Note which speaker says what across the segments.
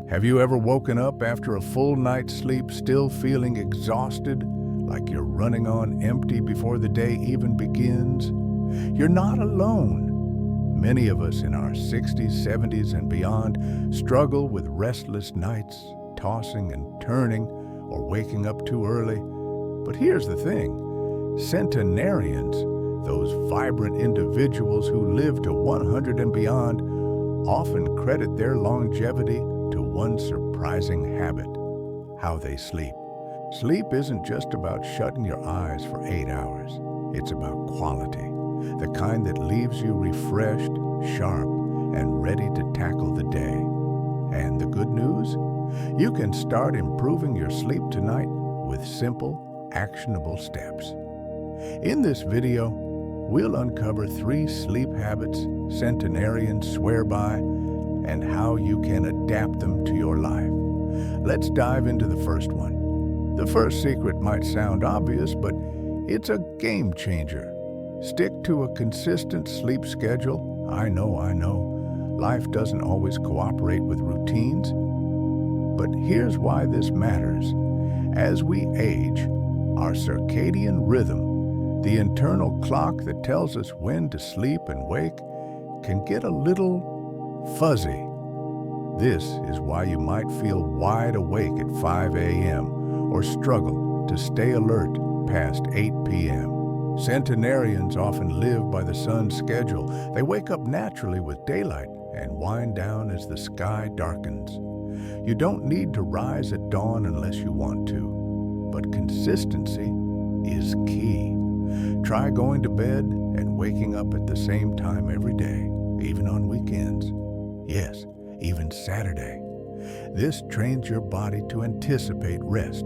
Speaker 1: Have you ever woken up after a full night's sleep still feeling exhausted, like you're running on empty before the day even begins? You're not alone. Many of us in our 60s, 70s, and beyond struggle with restless nights, tossing and turning, or waking up too early. But here's the thing, centenarians, those vibrant individuals who live to 100 and beyond, often credit their longevity to one surprising habit: how they sleep. Sleep isn't just about shutting your eyes for 8 hours. It's about quality, the kind that leaves you refreshed, sharp, and ready to tackle the day. And the good news? You can start improving your sleep tonight with simple, actionable steps. In this video, we'll uncover 3 sleep habits centenarians swear by and how you can adapt them to your life. Let's dive into the first one. The first secret might sound obvious, but it's a game changer. Stick to a consistent sleep schedule. I know. Life doesn't always cooperate with routines. But here's why this matters. As we age, our circadian rhythm, the internal clock that tells us when to sleep and wake, can get a little fuzzy. This is why you might feel wide awake at 5 a.m. or struggle to stay alert past 8 p.m. Centenarians often live by the sun's schedule. They wake up naturally with daylight and wind down as the sky darkens. You don't need to rise at dawn unless you want to, but consistency is key. Try going to bed and waking up at the same time every day, even on weekends. Yes, even Saturday. This trains your body to anticipate rest,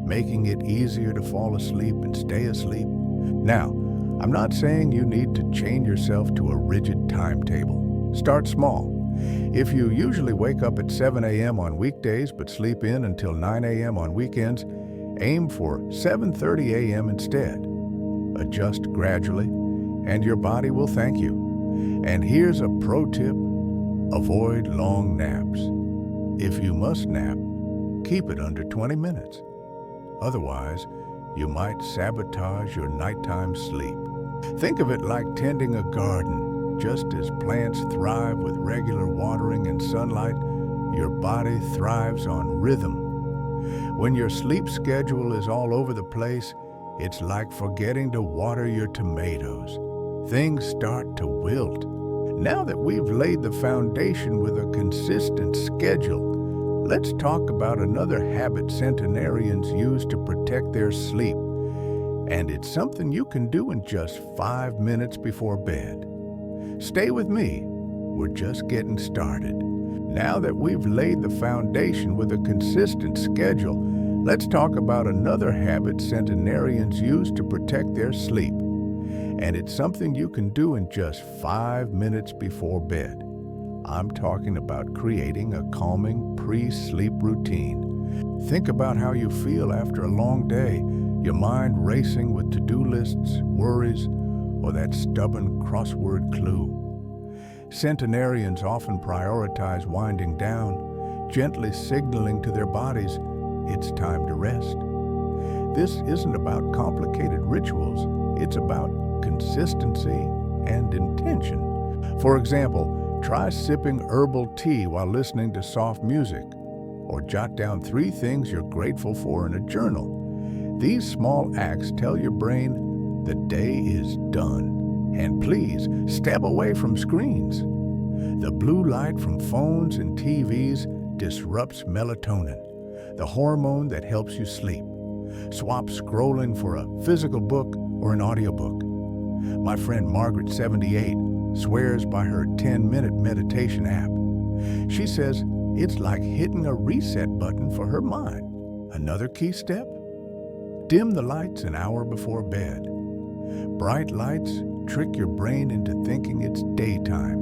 Speaker 1: making it easier to fall asleep and stay asleep. Now, I'm not saying you need to chain yourself to a rigid timetable. Start small. If you usually wake up at 7 a.m. on weekdays but sleep in until 9 a.m. on weekends, aim for 7:30 a.m. instead. Adjust gradually, and your body will thank you. And here's a pro tip: avoid long naps. If you must nap, keep it under 20 minutes. Otherwise, you might sabotage your nighttime sleep. Think of it like tending a garden. Just as plants thrive with regular watering and sunlight, your body thrives on rhythm. When your sleep schedule is all over the place, it's like forgetting to water your tomatoes. Things start to wilt. Now that we've laid the foundation with a consistent schedule, let's talk about another habit centenarians use to protect their sleep. And it's something you can do in just 5 minutes before bed. Stay with me. We're just getting started. Now that we've laid the foundation with a consistent schedule, let's talk about another habit centenarians use to protect their sleep. And it's something you can do in just 5 minutes before bed. I'm talking about creating a calming pre-sleep routine. Think about how you feel after a long day, your mind racing with to-do lists, worries, or that stubborn crossword clue. Centenarians often prioritize winding down, gently signaling to their bodies it's time to rest. This isn't about complicated rituals, it's about consistency and intention. For example, try sipping herbal tea while listening to soft music, or jot down 3 things you're grateful for in a journal. These small acts tell your brain the day is done. And please, step away from screens. The blue light from phones and TVs disrupts melatonin, the hormone that helps you sleep. Swap scrolling for a physical book or an audiobook. My friend Margaret, 78, swears by her 10-minute meditation app. She says it's like hitting a reset button for her mind. Another key step? Dim the lights an hour before bed. Bright lights trick your brain into thinking it's daytime.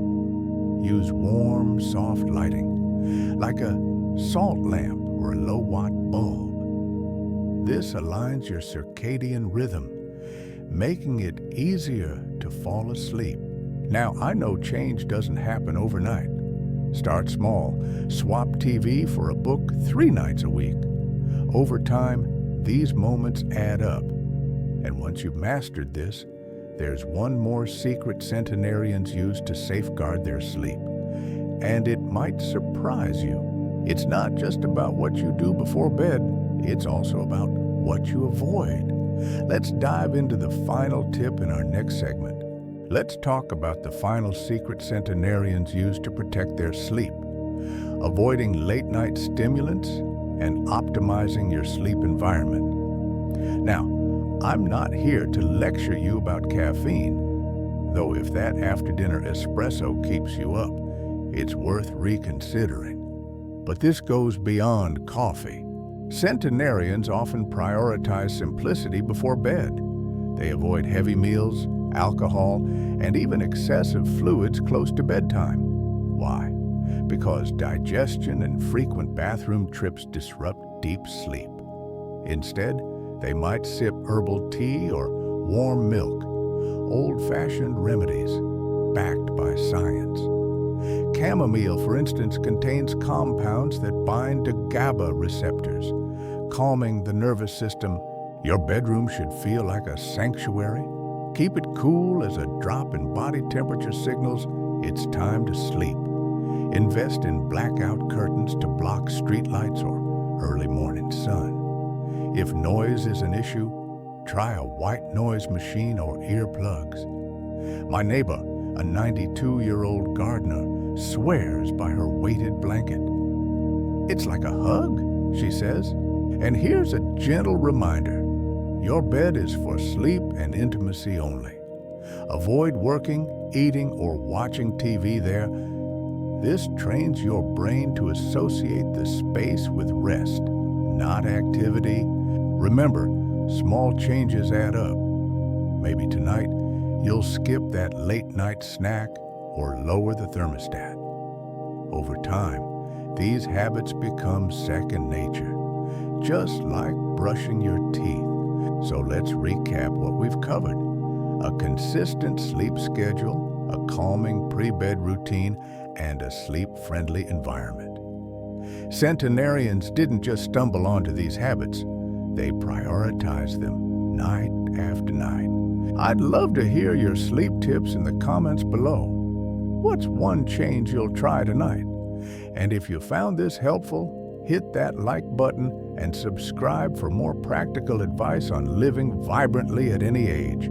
Speaker 1: Use warm, soft lighting, like a salt lamp or a low-watt bulb. This aligns your circadian rhythm, making it easier to fall asleep. Now, I know change doesn't happen overnight. Start small. Swap TV for a book 3 nights a week. Over time, these moments add up. And once you've mastered this, there's one more secret centenarians use to safeguard their sleep. And it might surprise you. It's not just about what you do before bed, it's also about what you avoid. Let's dive into the final tip in our next segment. Let's talk about the final secret centenarians use to protect their sleep, avoiding late-night stimulants and optimizing your sleep environment. Now, I'm not here to lecture you about caffeine, though if that after-dinner espresso keeps you up, it's worth reconsidering. But this goes beyond coffee. Centenarians often prioritize simplicity before bed. They avoid heavy meals, alcohol, and even excessive fluids close to bedtime. Why? Because digestion and frequent bathroom trips disrupt deep sleep. Instead, they might sip herbal tea or warm milk, old-fashioned remedies backed by science. Chamomile, for instance, contains compounds that bind to GABA receptors, calming the nervous system. Your bedroom should feel like a sanctuary. Keep it cool as a drop in body temperature signals it's time to sleep. Invest in blackout curtains to block streetlights or early morning sun. If noise is an issue, try a white noise machine or earplugs. My neighbor, a 92-year-old gardener, swears by her weighted blanket. It's like a hug, she says. And here's a gentle reminder. Your bed is for sleep and intimacy only. Avoid working, eating, or watching TV there. This trains your brain to associate the space with rest, not activity. Remember, small changes add up. Maybe tonight, you'll skip that late-night snack or lower the thermostat. Over time, these habits become second nature, just like brushing your teeth. So let's recap what we've covered. A consistent sleep schedule, a calming pre-bed routine, and a sleep-friendly environment. Centenarians didn't just stumble onto these habits, they prioritized them night after night. I'd love to hear your sleep tips in the comments below. What's one change you'll try tonight? And if you found this helpful, hit that like button and subscribe for more practical advice on living vibrantly at any age.